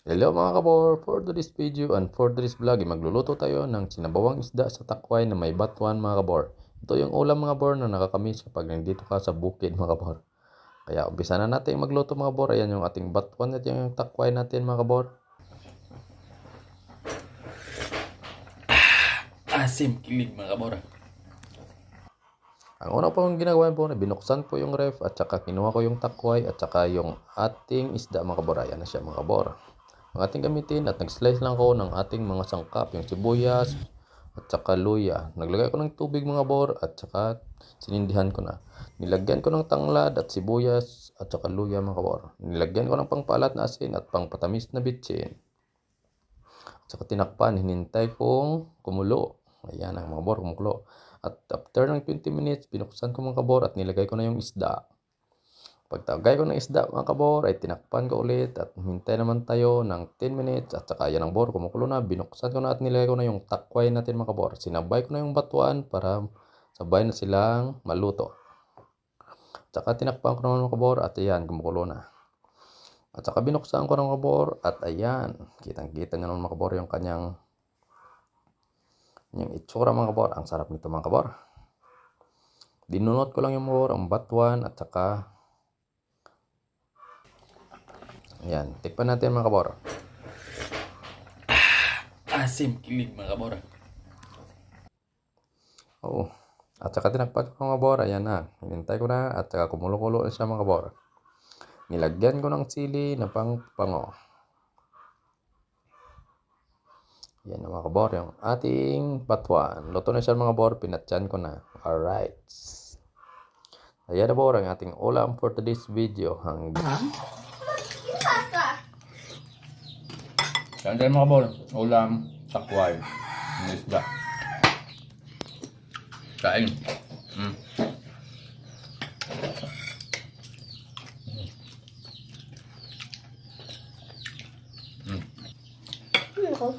Hello mga kabor, for today's video and for today's vlog, magluluto tayo ng sinabawang isda sa takway na may batuan mga kabor. Ito yung ulam mga kabor na nakakamiss kapag nandito ka sa bukid mga kabor. Kaya umpisa na natin magluto mga kabor. Ayan yung ating batuan at yung takway natin mga kabor. Asim kilig mga kabor. Ang una po ang ginagawa po, binuksan po yung ref at saka kinuha ko yung takway at saka yung ating isda mga kabor. Ayan na siya mga kabor. Ang ating gamitin at nag-slice lang ko ng ating mga sangkap, yung sibuyas at saka luya. Naglagay ko ng tubig mga kabor at saka sinindihan ko na. Nilagyan ko ng tanglad at sibuyas at saka luya mga kabor. Nilagyan ko ng pangpalat na asin at pangpatamis na bitsin. At saka tinakpan, hinintay kong kumulo. Ayan ang mga kabor, kumulo. At after ng 20 minutes, binuksan ko mga kabor at nilagay ko na yung isda. Pagtagay ko ng isda mga kabor ay tinakpan ko ulit at hintay naman tayo ng 10 minutes at saka yan ang bor, kumukulo na. Binuksan ko na at nilagay ko na yung takway natin mga kabor. Sinabay ko na yung batuan para sabay na silang maluto. At saka tinakpan ko naman mga kabor at ayan, kumukulo na. At saka binuksan ko ng kabor at ayan, kitang-kita nyo naman mga kabor yung kanyang itsura mga kabor. Ang sarap nito mga kabor. Dinunot ko lang yung mga kabor, ang batuan at saka ayan, tikpan natin mga kabor. Asim kilig mga kabor. Oo. At saka tinakpan ko mga kabor. Ayan na. Hinintay ko na at saka kumulo-kulo na siya mga kabor. Nilagyan ko ng sili na pangpango. Yan na mga kabor, yung ating batuan. Luto na siya mga kabor, pinatyan ko na. Alright. Ayan na kabor, ang ating ulam for today's video. Saan tayo mga kabor? Ulam, takway, isda. Kain. Ako.